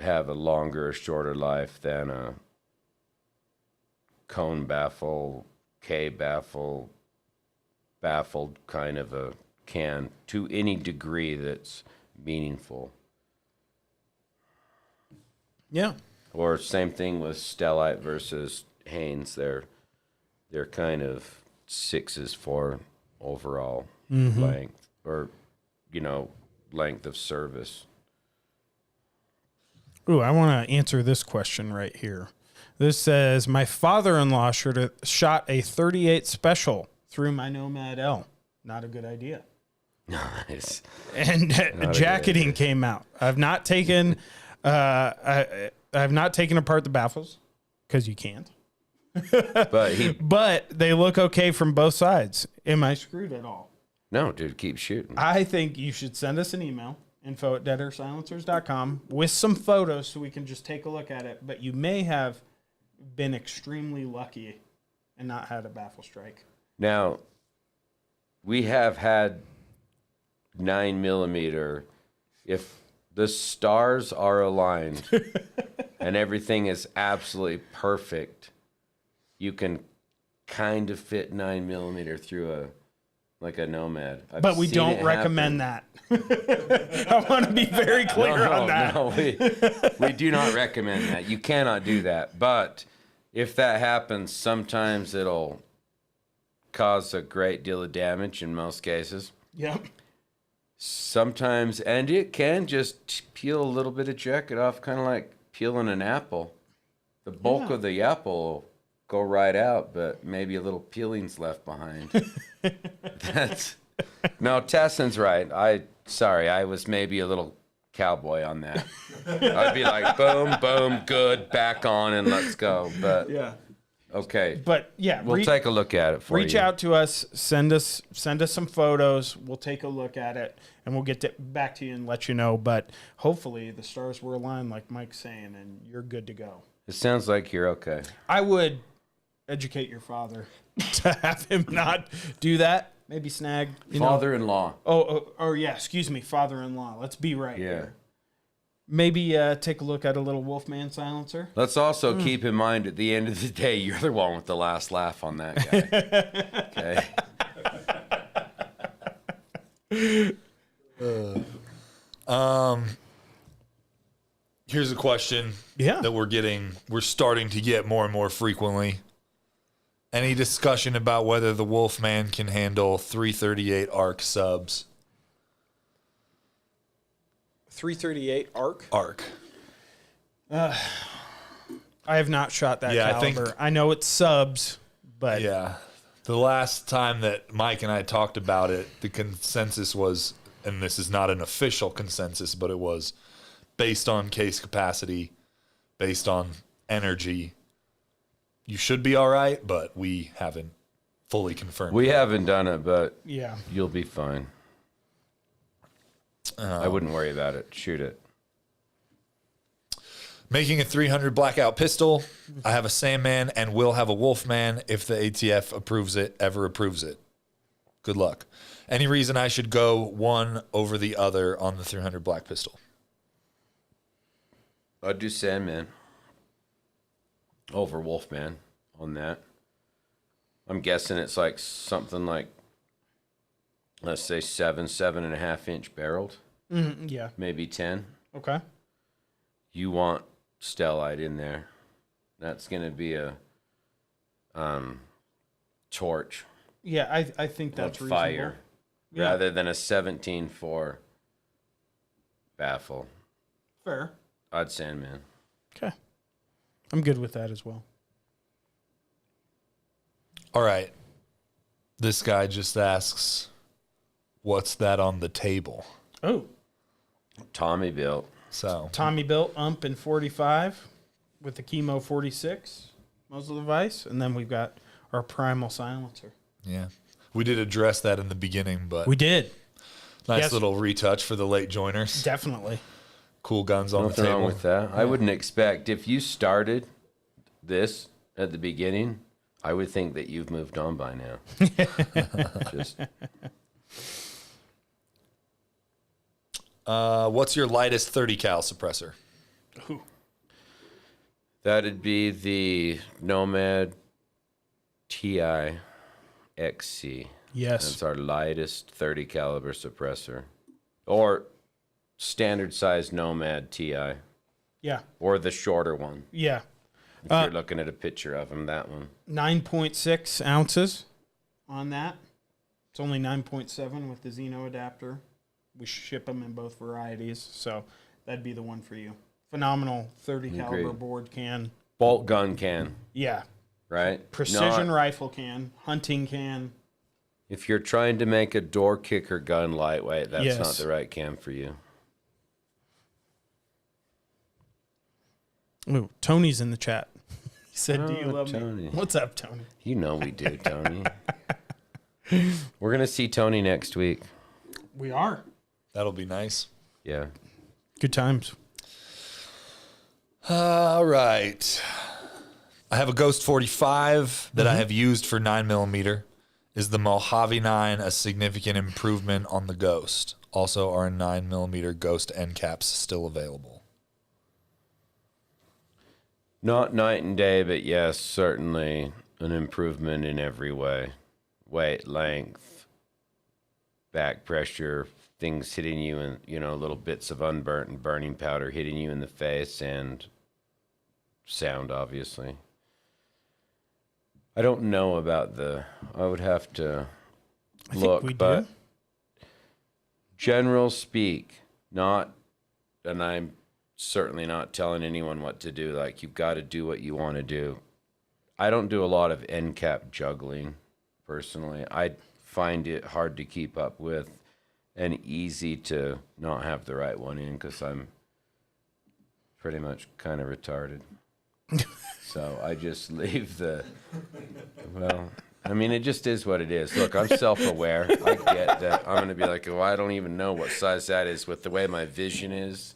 have a longer or shorter life than a cone baffle, K baffle, baffled kind of a can, to any degree that's meaningful. Yeah. Or same thing with Stellite versus Haynes. They're kind of sixes for overall length, or length of service. Ooh, I want to answer this question right here. This says, my father-in-law shot a 38 special through my Nomad L. Not a good idea. Nice. And jacketing came out. I've not taken I've not taken apart the baffles because you can't. But they look okay from both sides. Am I screwed at all? No, dude, keep shooting. I think you should send us an email, info@deadersilencers.com, with some photos so we can just take a look at it. But you may have been extremely lucky and not had a baffle strike. Now, we have had 9mm. If the stars are aligned and everything is absolutely perfect, you can kind of fit 9mm through a Nomad. But we don't recommend that. I want to be very clear on that. No, we do not recommend that. You cannot do that. But if that happens, sometimes it'll cause a great deal of damage in most cases. Yep. Sometimes, and it can just peel a little bit of jacket off, kind of like peeling an apple. The bulk of the apple will go right out, but maybe a little peeling's left behind. No, Tasson's right. I was maybe a little cowboy on that. I'd be like, boom, boom, good, back on, and let's go. But Yeah. okay. But yeah, We'll take a look at it for you. reach out to us, send us some photos. We'll take a look at it, and we'll get back to you and let you know. But hopefully the stars were aligned, like Mike's saying, and you're good to go. It sounds like you're okay. I would educate your father to have him not do that. Maybe snag Father-in-law. Yeah, excuse me, father-in-law. Let's be right Yeah. here. Maybe take a look at a little Wolfman silencer. Let's also keep in mind, at the end of the day, you're the one with the last laugh on that guy. Okay. Here's a question that we're starting to get more and more frequently. Any discussion about whether the Wolfman can handle 338 arc subs? 338 arc. Arc. I have not shot that Yeah, caliber. I know it's subs, but Yeah. The last time that Mike and I talked about it, the consensus was, and this is not an official consensus, but it was based on case capacity, based on energy, you should be all right, but we haven't fully confirmed. We haven't done it, but Yeah. you'll be fine. I wouldn't worry about it. Shoot it. Making a 300 blackout pistol. I have a Sandman and will have a Wolfman if the ATF ever approves it. Good luck. Any reason I should go one over the other on the 300 black pistol? I'd do Sandman over Wolfman on that. I'm guessing it's like something like, let's say 7.5 inch barreled, Yeah. maybe 10. Okay. You want stellite in there. That's going to be a torch Yeah, I think that's of reasonable. fire Yeah. rather than a 17.4 baffle. Fair. I'd Sandman. Okay. I'm good with that as well. All right. This guy just asks, what's that on the table? Oh, Tommy built. So Tommy built ump in 45 with the KeyMo 46 muzzle device, and then we've got our Primal silencer. yeah, we did address that in the beginning, but We did. nice yes. little retouch for the late joiners. Definitely. Cool guns on Nothing the table. wrong with that. I wouldn't expect, if you started this at the beginning, I would think that you've moved on by now. Just What's your lightest 30 cal suppressor? Ooh. that'd be the Nomad TI XC. Yes. That's our lightest 30 caliber suppressor, or standard size Nomad TI, Yeah. or the shorter one. Yeah. If you're looking at a picture of them, that one. 9.6 ounces on that. It's only 9.7 with the Xeno adapter. We ship them in both varieties, so that'd be the one for you. Phenomenal 30 caliber Agreed. board can. Bolt gun can, Yeah. right? Precision Not- rifle can, hunting can. If you're trying to make a door kicker gun lightweight, that's Yes. not the right can for you. Ooh, Tony's in the chat. He said, "Do you Oh, love Tony. me?" What's up, Tony? You know we do, Tony. We're going to see Tony next week. We are. That'll be nice. Yeah. Good times. All right. I have a Ghost 45 that I have used for 9mm. Is the Mojave 9 a significant improvement on the Ghost? Also, are 9mm Ghost end caps still available? Not night and day, but yes, certainly an improvement in every way. Weight, length, back pressure, things hitting you and, little bits of unburnt and burning powder hitting you in the face, and sound, obviously. I don't know about I would have to look, we but do. general speak, and I'm certainly not telling anyone what to do. Like, you've got to do what you want to do. I don't do a lot of end cap juggling, personally. I find it hard to keep up with and easy to not have the right one in because I'm pretty much kind of retarded. So I just leave it just is what it is. Look, I'm self-aware. I get that. I'm going to be like, I don't even know what size that is with the way my vision is.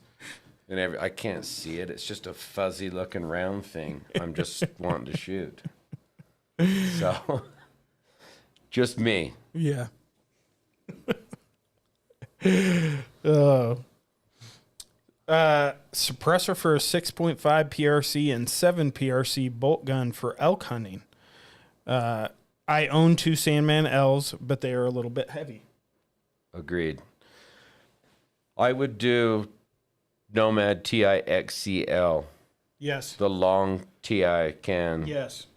And I can't see it. It's just a fuzzy looking round thing. I'm just wanting to shoot. So, just me. Yeah. Oh. Suppressor for a 6.5 PRC and 7 PRC bolt gun for elk hunting. I own 2 Sandman L's, but they are a little bit heavy. Agreed. I would do Nomad TI XCL, Yes. the long TI can. Yes.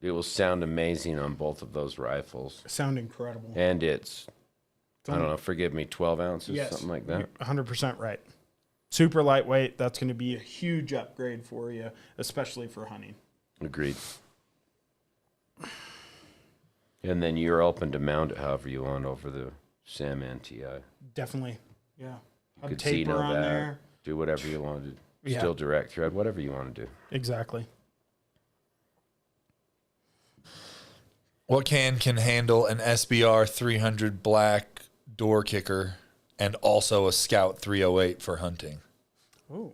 It will sound amazing on both of those rifles. Sound incredible. And it's, I don't know, forgive me, 12 ounces, Yes. something like that. 100% right. Super lightweight. That's going to be a huge upgrade for you, especially for hunting. Agreed. And then you're open to mount it however you want over the Sandman TI. Definitely. Yeah. Have Could taper Xeno on that, there. do whatever you want to do. Yeah. Still direct thread, whatever you want to do. Exactly. What can handle an SBR 300 black door kicker and also a Scout 308 for hunting? Ooh.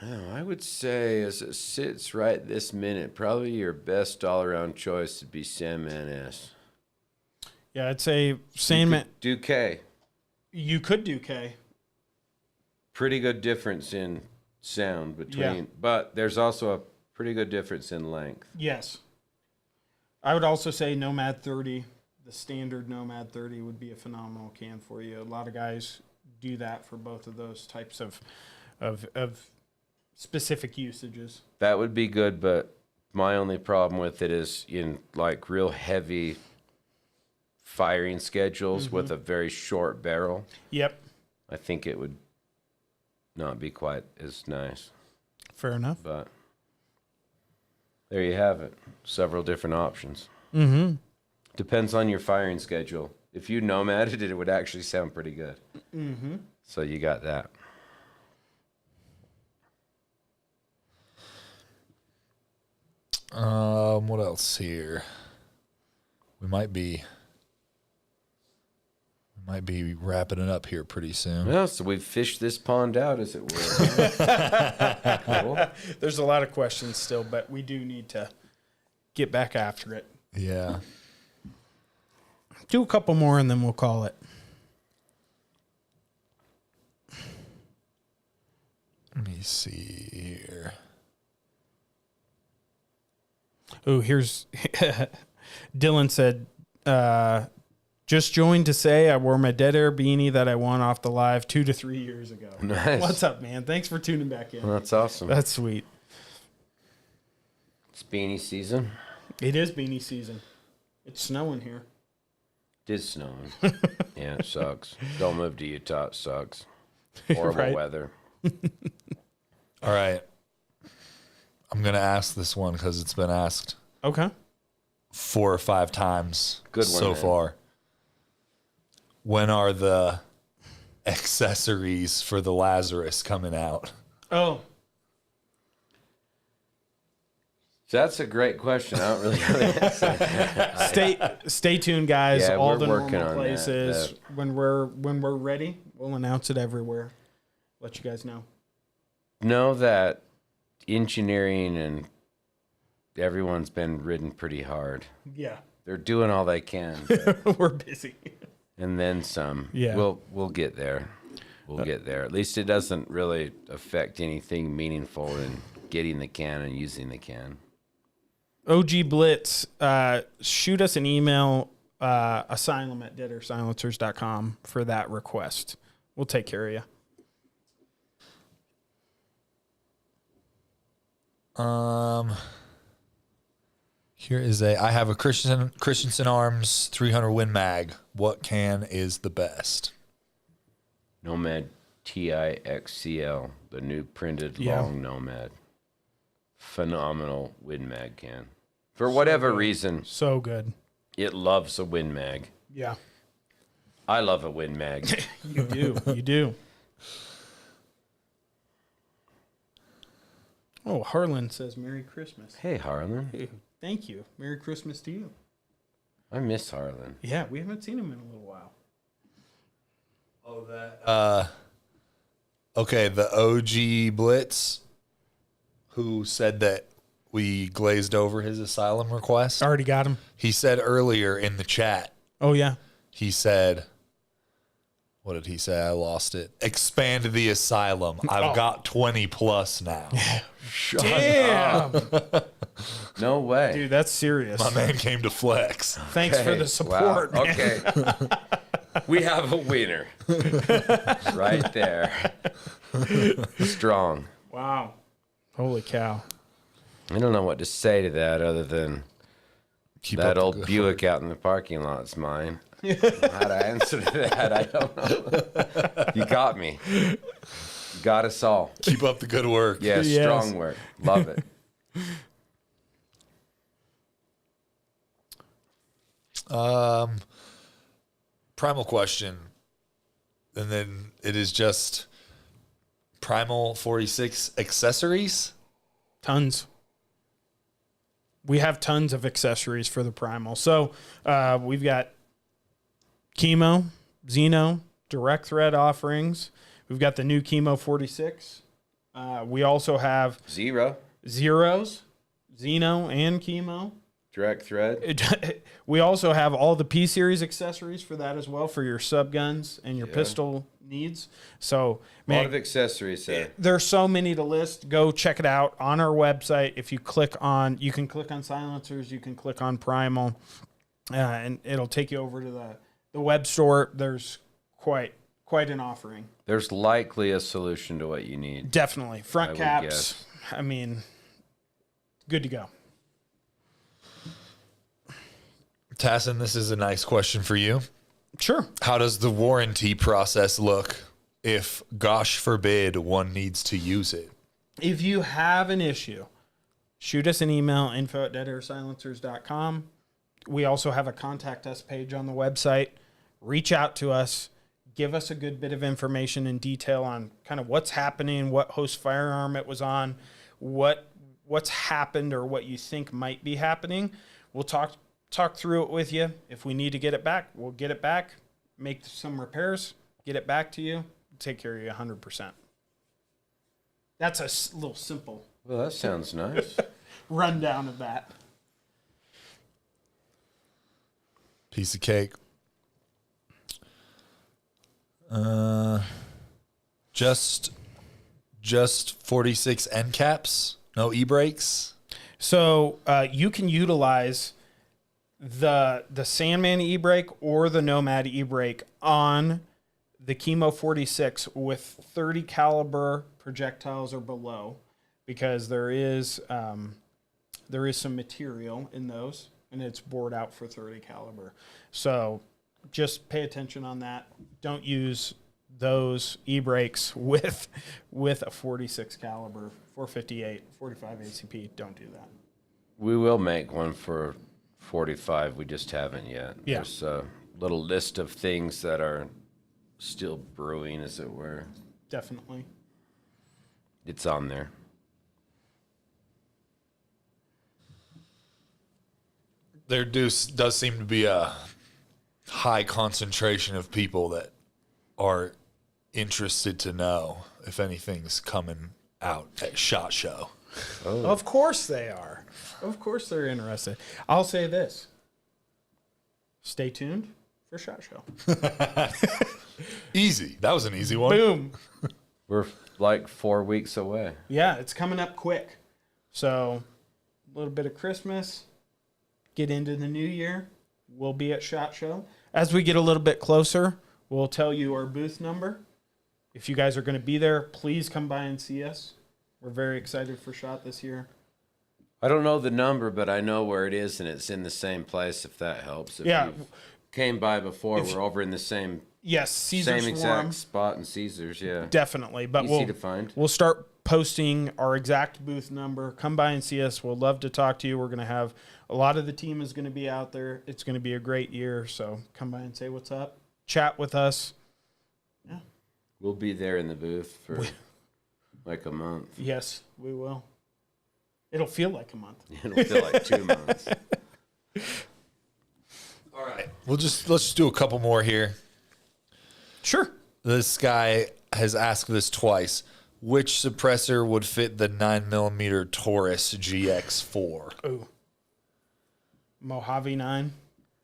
Oh, I would say, as it sits right this minute, probably your best all-around choice would be Sandman S. Yeah, I'd say Sandman. Do K. You could do K. Pretty good difference in sound between, but there's also a pretty good difference in length. Yes. I would also say Nomad 30. The standard Nomad 30 would be a phenomenal can for you. A lot of guys do that for both of those types of specific usages. That would be good, but my only problem with it is in like real heavy firing schedules with a very short barrel. Yep. I think it would not be quite as nice. Fair enough. But there you have it. Several different options. Mm-hmm. Depends on your firing schedule. If you nomaded it, it would actually sound pretty good. Mm-hmm. So you got that. What else here? We might be wrapping it up here pretty soon. Well, so we've fished this pond out, as it were. Cool. There's a lot of questions still, but we do need to get back after it. Yeah. Do a couple more and then we'll call it. Let me see here. Oh, here's Dylan said, just joined to say I wore my Dead Air beanie that I won off the live 2 to 3 years ago. Nice. What's up, man? Thanks for tuning back in. Well, that's awesome. That's sweet. It's beanie season. It is beanie season. It's snowing here. It is snowing. Yeah, it sucks. Don't move to Utah. It sucks. Horrible Right. weather. All right. I'm going to ask this one because it's been asked Okay. 4 or 5 times Good one, so man. far. When are the accessories for the Lazarus coming out? Oh, That's a great question. I don't really know the answer. stay tuned, guys. Yeah, All we're the working normal on places. that. When we're ready, we'll announce it everywhere. Let you guys know. Know that engineering and everyone's been ridden pretty hard. Yeah, They're doing all they can, but- we're busy. and then some. Yeah. We'll get there. We'll get there. At least it doesn't really affect anything meaningful in getting the can and using the can. OG Blitz, shoot us an email, asylum@deadersilencers.com for that request. We'll take care of you. Here is I have a Christensen Arms 300 Win Mag. What can is the best? Nomad TIXCL, the new printed Yeah. long Nomad. Phenomenal Win Mag can. For whatever reason, So good. it loves a Win Mag. Yeah, I love a Win Mag. you do. You do. Oh, Harlan says Merry Christmas. Hey, Harlan. Hey, thank you. Merry Christmas to you. I miss Harlan. Yeah, we haven't seen him in a little while. Oh, that. Okay, the OG Blitz, who said that we glazed over his asylum request. Already got him. He said earlier in the chat, Oh, yeah. he said, what did he say? I lost it. Expand the asylum. I've got 20 plus now. Damn. No way. Dude, that's serious. My man came to flex. Thanks for Okay, the support, wow. man. Okay. We have a winner. Right there. Strong. Wow. Holy cow. I don't know what to say to that other than Keep that up the old good Buick out in the parking lot's mine. How to answer to that, I don't know. You got me. You got us all. Keep up the good work. Yeah, Yes. strong work. Love it. Primal question. And then it is just Primal 46 accessories. Tons. we have tons of accessories for the Primal. So we've got KeyMo, Xeno, direct thread offerings. We've got the new KeyMo 46. We also have Zeros, Xeno, and KeyMo. direct thread. We also have all the P series accessories for that as well, for your sub guns and your pistol needs. So, A lot of accessories there. there's so many to list. Go check it out on our website. If you you can click on silencers, you can click on Primal, and it'll take you over to the web store. There's quite an offering. There's likely a solution to what you need. Definitely. Front I would caps. guess. I mean, good to go. Tasson, this is a nice question for you. Sure. How does the warranty process look if, gosh forbid, one needs to use it? If you have an issue, shoot us an email, info@deadairsilencers.com. We also have a contact us page on the website. Reach out to us. Give us a good bit of information and detail on kind of what's happening, what host firearm it was on, what's happened or what you think might be happening. We'll talk through it with you. If we need to get it back, we'll get it back, make some repairs, get it back to you, take care of you 100%. That's a little simple Well, that sounds nice. rundown of that. Piece of cake. Just 46 end caps, no e-brakes. So you can utilize the Sandman e-brake or the Nomad e-brake on the KeyMo 46 with 30 caliber projectiles or below, because there is some material in those, and it's bored out for 30 caliber. So just pay attention on that. Don't use those e-brakes with a 46 caliber, 458, 45 ACP. Don't do that. We will make one for 45. We just haven't yet. Yeah. There's a little list of things that are still brewing, as it were. Definitely. It's on there. There does seem to be a high concentration of people that are interested to know if anything's coming out at SHOT Show. Oh. Of course they are. Of course they're interested. I'll say this. Stay tuned for SHOT Show. Easy. That was an easy one. Boom. We're like 4 weeks away. Yeah, it's coming up quick. So a little bit of Christmas. Get into the new year. We'll be at SHOT Show. As we get a little bit closer, we'll tell you our booth number. If you guys are going to be there, please come by and see us. We're very excited for SHOT this year. I don't know the number, but I know where it is, and it's in the same place, if that helps. If Yeah. you came by before, we're over in the same Yes, Caesar's same Forum. exact spot in Caesars, yeah. Definitely. But Easy to find. We'll start posting our exact booth number. Come by and see us. We'll love to talk to you. We're going to have a lot of the team is going to be out there. It's going to be a great year. So come by and say what's up. Chat with us. Yeah. We'll be there in the booth for like a month. Yes, we will. It'll feel like a month. It'll feel like 2 months. All right. Let's just do a couple more here. Sure. This guy has asked this twice. Which suppressor would fit the 9mm Taurus GX4? Ooh. Mojave 9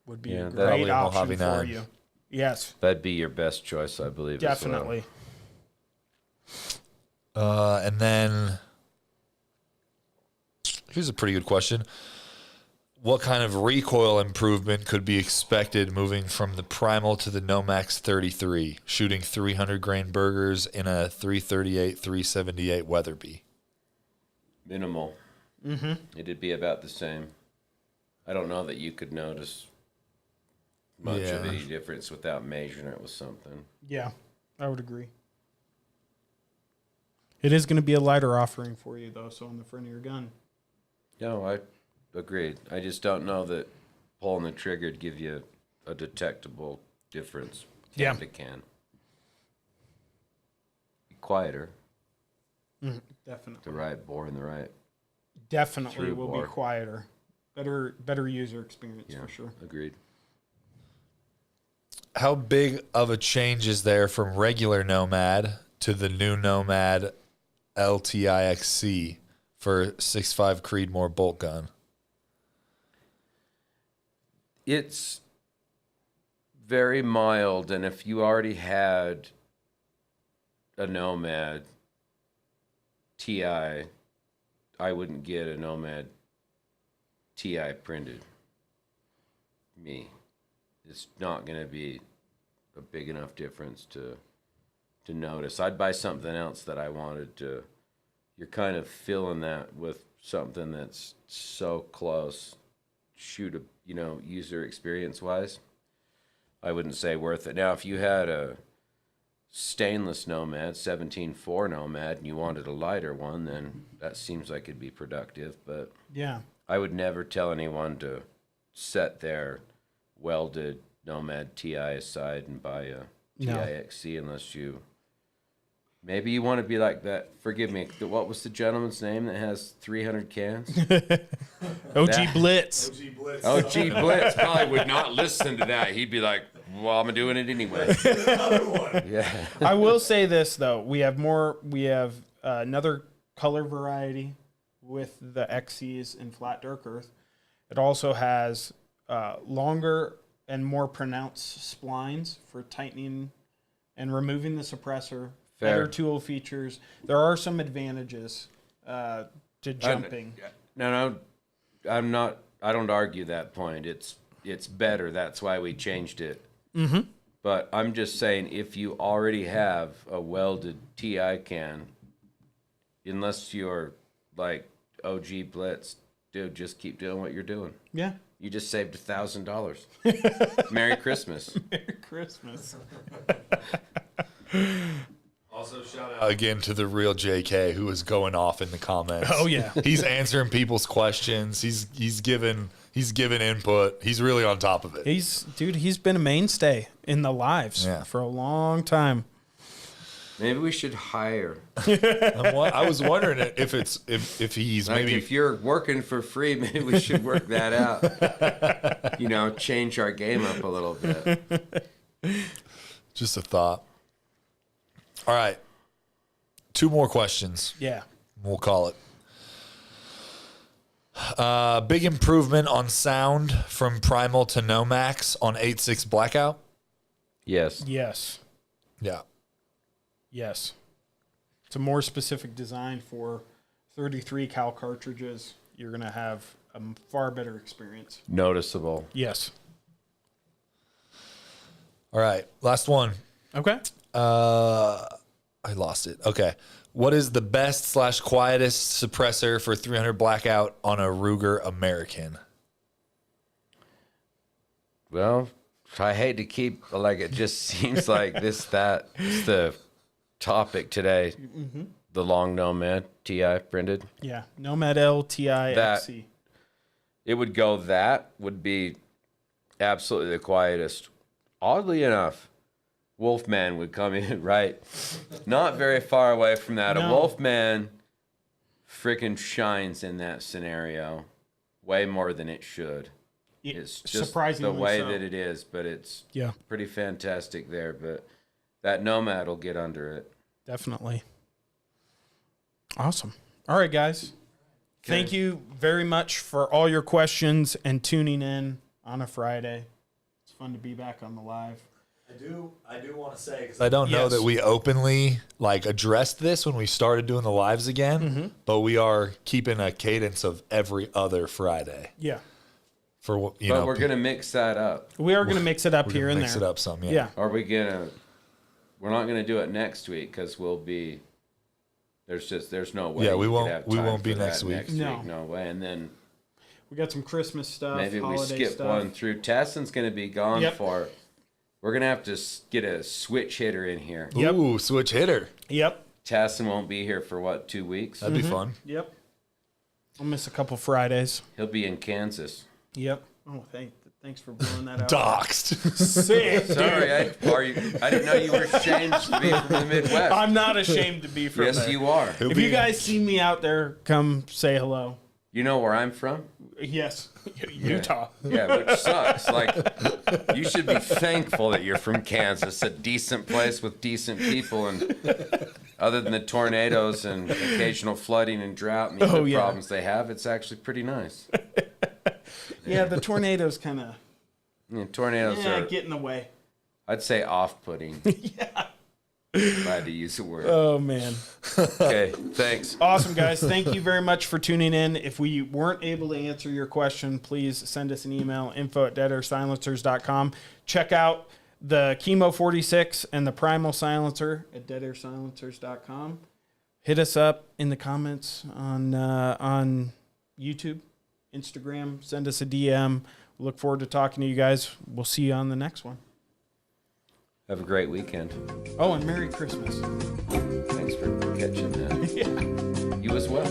would be Yeah, a that'll great be a option Mojave for 9. you. Yes, That'd be your best choice, I believe. definitely. And then here's a pretty good question. What kind of recoil improvement could be expected moving from the Primal to the Nomax 33, shooting 300 grain burgers in a 338, 378 Weatherby? Minimal. Mm-hmm. It'd be about the same. I don't know that you could notice much of Yeah. any difference without measuring it with something. Yeah, I would agree. It is going to be a lighter offering for you, though, so on the front of your gun. No, I agreed. I just don't know that pulling the trigger would give you a detectable difference. Yeah. Can to can. Be quieter. Definitely. The right bore and the right. Definitely True will bore. be quieter. better user experience for sure. Agreed. How big of a change is there from regular Nomad to the new Nomad LTIXC for 6.5 Creedmoor bolt gun? It's very mild, and if you already had a Nomad TI, I wouldn't get a Nomad TI printed. It's not going to be a big enough difference to notice. I'd buy something else that I wanted to. You're kind of feeling that with something that's so close. User experience wise, I wouldn't say worth it. Now, if you had a stainless Nomad, 17.4 Nomad, and you wanted a lighter one, then that seems like it'd be productive. But Yeah. I would never tell anyone to set their welded Nomad TI aside and buy a TIXC unless you. Maybe you want to be like that. Forgive me. What was the gentleman's name that has 300 cans? OG Blitz. OG Blitz probably would not listen to that. He'd be like, well, I'm doing it anyway. Yeah. I will say this though, we have another color variety with the XCs in flat dark earth. It also has longer and more pronounced splines for tightening and removing the suppressor. Fair. Better tool features. There are some advantages to jumping. No, I'm not. I don't argue that point. It's better. That's why we changed it. Mm-hmm. But I'm just saying, if you already have a welded TI can, unless you're like OG Blitz, dude, just keep doing what you're doing. Yeah. You just saved $1,000. Merry Christmas. Merry Christmas. Also, shout out again to the real JK who is going off in the comments. Oh yeah, he's answering people's questions. He's giving input. He's really on top of it. He's been a mainstay in the lives for a long time. Maybe we should hire. I was wondering if he's like, maybe if you're working for free, maybe we should work that out. Change our game up a little bit. Just a thought. All right. 2 more questions. Yeah. We'll call it. Big improvement on sound from Primal to Nomax on 8.6 Blackout? Yes. Yes. Yeah. Yes. It's a more specific design for 33 cal cartridges. You're going to have a far better experience. Noticeable. Yes. All right. Last one. Okay. I lost it. Okay. What is the best / quietest suppressor for 300 Blackout on a Ruger American? Well, I hate to keep, it just seems like is the topic today. Mm-hmm. The long Nomad TI printed. Yeah. Nomad L TI XC. It would be absolutely the quietest. Oddly enough, Wolfman would come in, right? Not very far away from that. No. A Wolfman freaking shines in that scenario way more than it should. It's just surprisingly the way so. that it is, but it's Yeah. pretty fantastic there. But that Nomad will get under it. Definitely. Awesome. All right, guys. Thank you very much for all your questions and tuning in on a Friday. It's fun to be back on the live. I do want to say, because I don't know that we openly addressed this when we started doing the lives again, but we are keeping a cadence of every other Friday. Yeah. But we're gonna mix that up. We are going to mix it up here and there. Mix it up some, yeah. Yeah. Are we gonna? We're not gonna do it next week because we'll be. There's no way. Yeah, we you could won't- have we time won't be for that next week. No. No way. And then We got some Christmas stuff, maybe we holiday skip stuff. one through. Tasson's gonna be gone Yep. for. We're gonna have to get a switch hitter in here. Yep. Ooh, switch hitter. Yep. Tasson won't be here for what, 2 weeks? That'd be fun. Yep. I'll miss a couple Fridays. He'll be in Kansas. Yep. Oh, thanks for blowing that out. Doxed. Sick, dude. Sorry, I didn't know you were ashamed to be from the Midwest. I'm not ashamed to be from Yes, there. you are. If you guys see me out there, come say hello. You know where I'm from? Yes, Utah. Yeah, which sucks. Like, you should be thankful that you're from Kansas, a decent place with decent people, and other than the tornadoes and occasional flooding and drought and the other problems they have, it's actually pretty nice. Yeah, the tornadoes kind of Tornadoes are, get in the way. I'd say, off-putting. Yeah. If I had to use a word. Oh, man. Okay, thanks. Awesome, guys. Thank you very much for tuning in. If we weren't able to answer your question, please send us an email, info@deadairsilencers.com. Check out the KeyMo 46 and the Primal silencer at deadairsilencers.com. Hit us up in the comments on YouTube, Instagram. Send us a DM. We look forward to talking to you guys. We'll see you on the next one. Have a great weekend. Oh, and Merry Christmas. Thanks for catching that. Yeah. You as well.